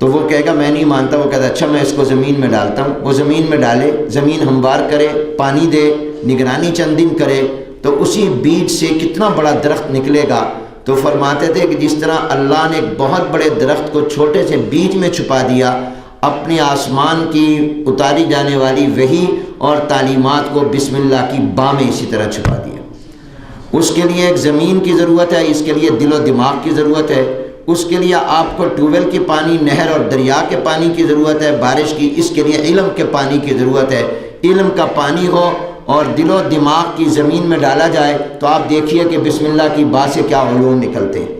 تو وہ کہے گا میں نہیں مانتا، وہ کہتا ہے اچھا میں اس کو زمین میں ڈالتا ہوں، وہ زمین میں ڈالے، زمین ہموار کرے، پانی دے، نگرانی چند دن کرے، تو اسی بیج سے کتنا بڑا درخت نکلے گا۔ تو فرماتے تھے کہ جس طرح اللہ نے ایک بہت بڑے درخت کو چھوٹے سے بیج میں چھپا دیا، اپنے آسمان کی اتاری جانے والی وحی اور تعلیمات کو بسم اللہ کی با میں اسی طرح چھپا دیا۔ اس کے لیے ایک زمین کی ضرورت ہے، اس کے لیے دل و دماغ کی ضرورت ہے، اس کے لیے آپ کو ٹیوب ویل کی پانی، نہر اور دریا کے پانی کی ضرورت ہے، بارش کی، اس کے لیے علم کے پانی کی ضرورت ہے۔ علم کا پانی ہو اور دل و دماغ کی زمین میں ڈالا جائے تو آپ دیکھیے کہ بسم اللہ کی با سے کیا علوم نکلتے ہیں،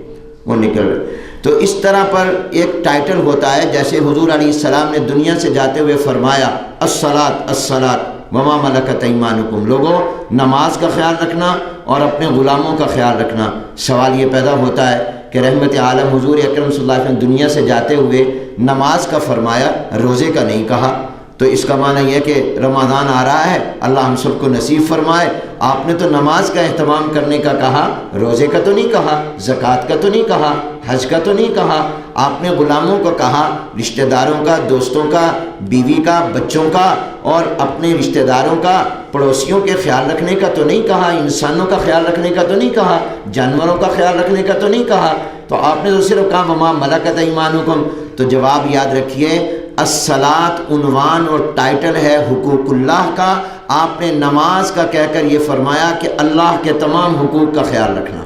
وہ نکل رہے۔ تو اس طرح پر ایک ٹائٹل ہوتا ہے، جیسے حضور علیہ السلام نے دنیا سے جاتے ہوئے فرمایا الصلاۃ الصلاۃ وما ملکت ایمانکم، لوگوں نماز کا خیال رکھنا اور اپنے غلاموں کا خیال رکھنا۔ سوال یہ پیدا ہوتا ہے کہ رحمت عالم حضور اکرم صلی اللہ علیہ وسلم دنیا سے جاتے ہوئے نماز کا فرمایا، روزے کا نہیں کہا، تو اس کا معنی یہ کہ رمضان آ رہا ہے، اللہ ہم سب کو نصیب فرمائے، آپ نے تو نماز کا اہتمام کرنے کا کہا، روزے کا تو نہیں کہا، زکوٰۃ کا تو نہیں کہا، حج کا تو نہیں کہا، آپ نے غلاموں کو کہا، رشتہ داروں کا، دوستوں کا، بیوی کا، بچوں کا اور اپنے رشتہ داروں کا، پڑوسیوں کے خیال رکھنے کا تو نہیں کہا، انسانوں کا خیال رکھنے کا تو نہیں کہا، جانوروں کا خیال رکھنے کا تو نہیں کہا، تو آپ نے تو صرف کہا وما ملکت ایمانکم۔ تو جواب یاد رکھیے، الصلاۃ عنوان اور ٹائٹل ہے حقوق اللہ کا، آپ نے نماز کا کہہ کر یہ فرمایا کہ اللہ کے تمام حقوق کا خیال رکھنا،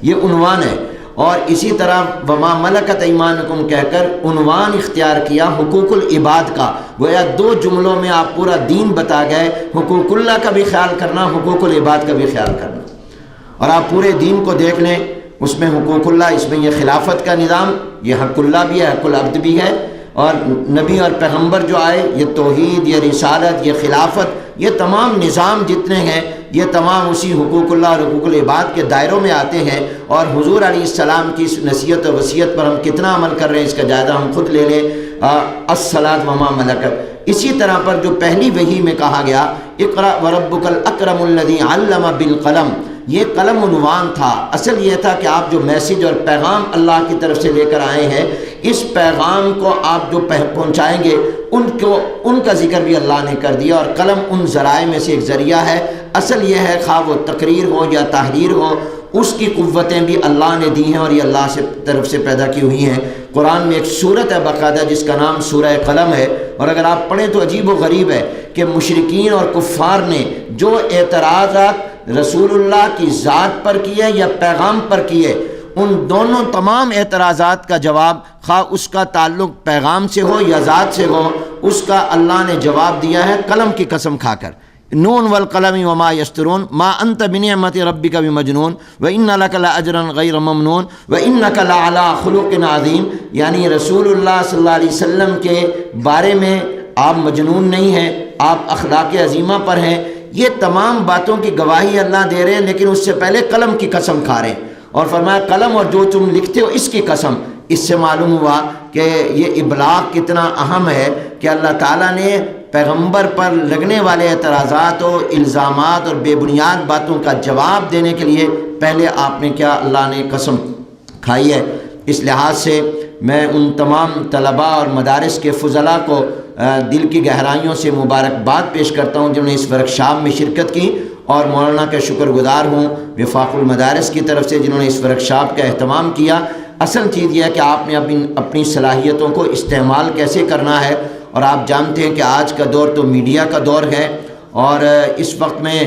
یہ عنوان ہے۔ اور اسی طرح وما ملکت ایمانکم کہہ کر عنوان اختیار کیا حقوق العباد کا، گویا دو جملوں میں آپ پورا دین بتا گئے، حقوق اللہ کا بھی خیال کرنا، حقوق العباد کا بھی خیال کرنا۔ اور آپ پورے دین کو دیکھ لیں، اس میں حقوق اللہ، اس میں یہ خلافت کا نظام، یہ حق اللہ بھی ہے، حق العبد بھی ہے، اور نبی اور پیغمبر جو آئے، یہ توحید، یہ رسالت، یہ خلافت، یہ تمام نظام جتنے ہیں یہ تمام اسی حقوق اللہ اور حقوق العباد کے دائروں میں آتے ہیں۔ اور حضور علیہ السلام کی اس نصیحت و وصیت پر ہم کتنا عمل کر رہے ہیں، اس کا جائزہ ہم خود لے لیں۔ الصلاۃ وما ملکت، اسی طرح پر جو پہلی وحی میں کہا گیا اقرأ وربک الاکرم الذی علم بالقلم، یہ قلم عنوان تھا، اصل یہ تھا کہ آپ جو میسج اور پیغام اللہ کی طرف سے لے کر آئے ہیں، اس پیغام کو آپ جو پہنچائیں گے ان کا ذکر بھی اللہ نے کر دیا، اور قلم ان ذرائع میں سے ایک ذریعہ ہے۔ اصل یہ ہے خواہ وہ تقریر ہو یا تحریر ہو، اس کی قوتیں بھی اللہ نے دی ہیں اور یہ اللہ سے طرف سے پیدا کی ہوئی ہیں۔ قرآن میں ایک سورت ہے باقاعدہ جس کا نام سورہ قلم ہے، اور اگر آپ پڑھیں تو عجیب و غریب ہے کہ مشرکین اور کفار نے جو اعتراضات رسول اللہ کی ذات پر کیے یا پیغام پر کیے، ان دونوں تمام اعتراضات کا جواب، خواہ اس کا تعلق پیغام سے ہو یا ذات سے ہو، اس کا اللہ نے جواب دیا ہے قلم کی قسم کھا کر، نون والقلم وما یسطرون ما انت بنعمت ربک بمجنون وان لک لاجرا غیر ممنون وانک لعلی خلق عظیم، یعنی رسول اللہ صلی اللہ علیہ وسلم کے بارے میں آپ مجنون نہیں ہیں، آپ اخلاق عظیمہ پر ہیں۔ یہ تمام باتوں کی گواہی اللہ دے رہے ہیں، لیکن اس سے پہلے قلم کی قسم کھا رہے ہیں، اور فرمایا قلم اور جو تم لکھتے ہو اس کی قسم۔ اس سے معلوم ہوا کہ یہ ابلاغ کتنا اہم ہے کہ اللہ تعالیٰ نے پیغمبر پر لگنے والے اعتراضات و الزامات اور بے بنیاد باتوں کا جواب دینے کے لیے پہلے آپ نے کیا، اللہ نے قسم کھائی ہے۔ اس لحاظ سے میں ان تمام طلباء اور مدارس کے فضلاء کو دل کی گہرائیوں سے مبارکباد پیش کرتا ہوں جنہوں نے اس ورکشاپ میں شرکت کی، اور مولانا کا شکر گزار ہوں وفاق المدارس کی طرف سے جنہوں نے اس ورکشاپ کا اہتمام کیا۔ اصل چیز یہ ہے کہ آپ نے اپنی صلاحیتوں کو استعمال کیسے کرنا ہے، اور آپ جانتے ہیں کہ آج کا دور تو میڈیا کا دور ہے، اور اس وقت میں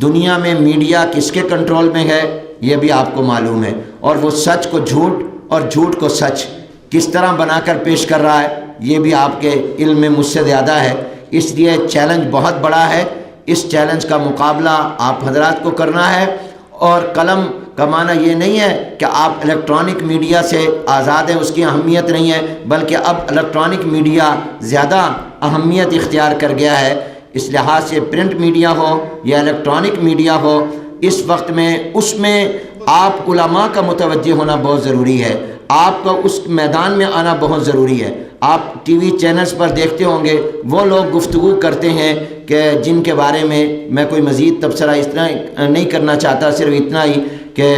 دنیا میں میڈیا کس کے کنٹرول میں ہے یہ بھی آپ کو معلوم ہے، اور وہ سچ کو جھوٹ اور جھوٹ کو سچ کس طرح بنا کر پیش کر رہا ہے یہ بھی آپ کے علم میں مجھ سے زیادہ ہے۔ اس لیے چیلنج بہت بڑا ہے، اس چیلنج کا مقابلہ آپ حضرات کو کرنا ہے۔ اور قلم کا معنی یہ نہیں ہے کہ آپ الیکٹرانک میڈیا سے آزاد ہیں، اس کی اہمیت نہیں ہے، بلکہ اب الیکٹرانک میڈیا زیادہ اہمیت اختیار کر گیا ہے۔ اس لحاظ سے پرنٹ میڈیا ہو یا الیکٹرانک میڈیا ہو، اس وقت میں اس میں آپ علماء کا متوجہ ہونا بہت ضروری ہے، آپ کا اس میدان میں آنا بہت ضروری ہے۔ آپ ٹی وی چینلز پر دیکھتے ہوں گے وہ لوگ گفتگو کرتے ہیں کہ جن کے بارے میں کوئی مزید تبصرہ اس طرح نہیں کرنا چاہتا، صرف اتنا ہی کہ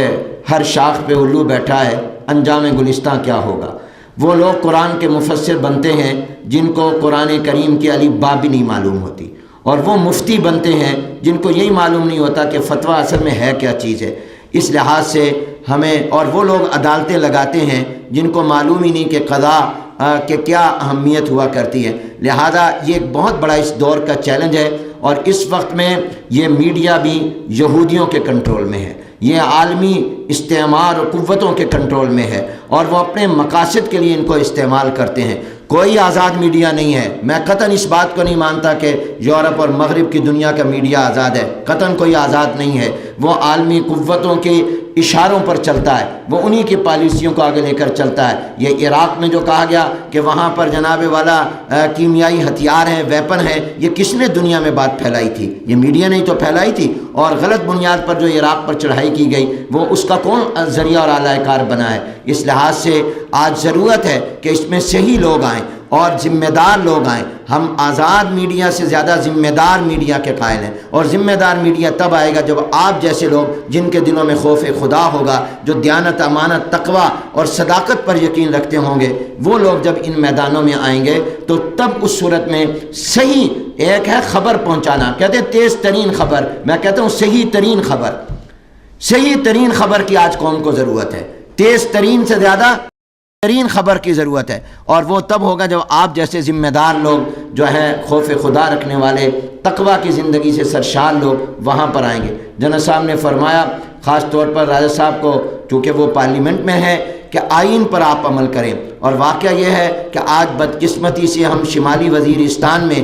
ہر شاخ پہ الو بیٹھا ہے، انجام گلستان کیا ہوگا۔ وہ لوگ قرآن کے مفسر بنتے ہیں جن کو قرآن کریم کی الف با بھی نہیں معلوم ہوتی، اور وہ مفتی بنتے ہیں جن کو یہی معلوم نہیں ہوتا کہ فتویٰ اصل میں ہے کیا چیز ہے۔ اس لحاظ سے ہمیں، اور وہ لوگ عدالتیں لگاتے ہیں جن کو معلوم ہی نہیں کہ قضا کہ کیا اہمیت ہوا کرتی ہے۔ لہذا یہ ایک بہت بڑا اس دور کا چیلنج ہے، اور اس وقت میں یہ میڈیا بھی یہودیوں کے کنٹرول میں ہے، یہ عالمی استعمار اور قوتوں کے کنٹرول میں ہے، اور وہ اپنے مقاصد کے لیے ان کو استعمال کرتے ہیں۔ کوئی آزاد میڈیا نہیں ہے۔ میں قطعاً اس بات کو نہیں مانتا کہ یورپ اور مغرب کی دنیا کا میڈیا آزاد ہے، قطعاً کوئی آزاد نہیں ہے۔ وہ عالمی قوتوں کے اشاروں پر چلتا ہے، وہ انہی کی پالیسیوں کو آگے لے کر چلتا ہے۔ یہ عراق میں جو کہا گیا کہ وہاں پر جناب والا کیمیائی ہتھیار ہیں، ویپن ہیں، یہ کس نے دنیا میں بات پھیلائی تھی؟ یہ میڈیا نے تو پھیلائی تھی، اور غلط بنیاد پر جو عراق پر چڑھائی کی گئی وہ اس کا کون ذریعہ اور اعلی کار بنا ہے؟ اس لحاظ سے آج ضرورت ہے کہ اس میں صحیح لوگ آئیں اور ذمہ دار لوگ آئیں۔ ہم آزاد میڈیا سے زیادہ ذمہ دار میڈیا کے قائل ہیں، اور ذمہ دار میڈیا تب آئے گا جب آپ جیسے لوگ جن کے دلوں میں خوف خدا ہوگا، جو دیانت، امانت، تقوی اور صداقت پر یقین رکھتے ہوں گے، وہ لوگ جب ان میدانوں میں آئیں گے تو تب اس صورت میں صحیح، ایک ہے خبر پہنچانا، کہتے ہیں تیز ترین خبر، میں کہتا ہوں صحیح ترین خبر، صحیح ترین خبر کی آج قوم کو ضرورت ہے، تیز ترین سے زیادہ ترین خبر کی ضرورت ہے، اور وہ تب ہوگا جب آپ جیسے ذمہ دار لوگ جو ہیں خوف خدا رکھنے والے، تقوی کی زندگی سے سرشار لوگ وہاں پر آئیں گے۔ جنرل صاحب نے فرمایا، خاص طور پر راجہ صاحب کو، چونکہ وہ پارلیمنٹ میں ہے، کہ آئین پر آپ عمل کریں، اور واقعہ یہ ہے کہ آج بدقسمتی سے ہم شمالی وزیرستان میں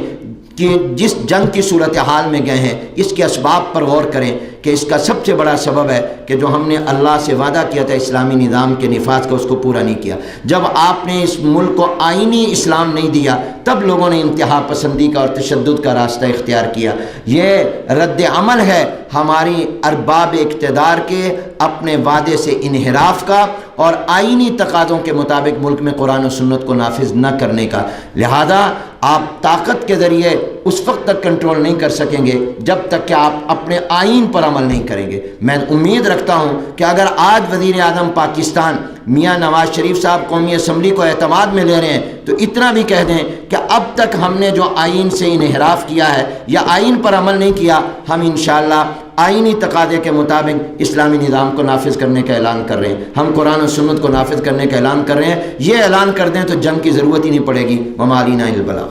کہ جس جنگ کی صورتحال میں گئے ہیں، اس کے اسباب پر غور کریں کہ اس کا سب سے بڑا سبب ہے کہ جو ہم نے اللہ سے وعدہ کیا تھا اسلامی نظام کے نفاذ کا، اس کو پورا نہیں کیا۔ جب آپ نے اس ملک کو آئینی اسلام نہیں دیا، تب لوگوں نے انتہا پسندی کا اور تشدد کا راستہ اختیار کیا۔ یہ رد عمل ہے ہماری ارباب اقتدار کے اپنے وعدے سے انحراف کا، اور آئینی تقاضوں کے مطابق ملک میں قرآن و سنت کو نافذ نہ کرنے کا۔ لہذا آپ طاقت کے ذریعے اس وقت تک کنٹرول نہیں کر سکیں گے جب تک کہ آپ اپنے آئین پر عمل نہیں کریں گے۔ میں امید رکھتا ہوں کہ اگر آج وزیر اعظم پاکستان میاں نواز شریف صاحب قومی اسمبلی کو اعتماد میں لے رہے ہیں تو اتنا بھی کہہ دیں کہ اب تک ہم نے جو آئین سے انحراف کیا ہے یا آئین پر عمل نہیں کیا، ہم انشاءاللہ آئینی تقاضے کے مطابق اسلامی نظام کو نافذ کرنے کا اعلان کر رہے ہیں، ہم قرآن و سنت کو نافذ کرنے کا اعلان کر رہے ہیں۔ یہ اعلان کر دیں تو جنگ کی ضرورت ہی نہیں پڑے گی۔ وما علینا الا البلاغ۔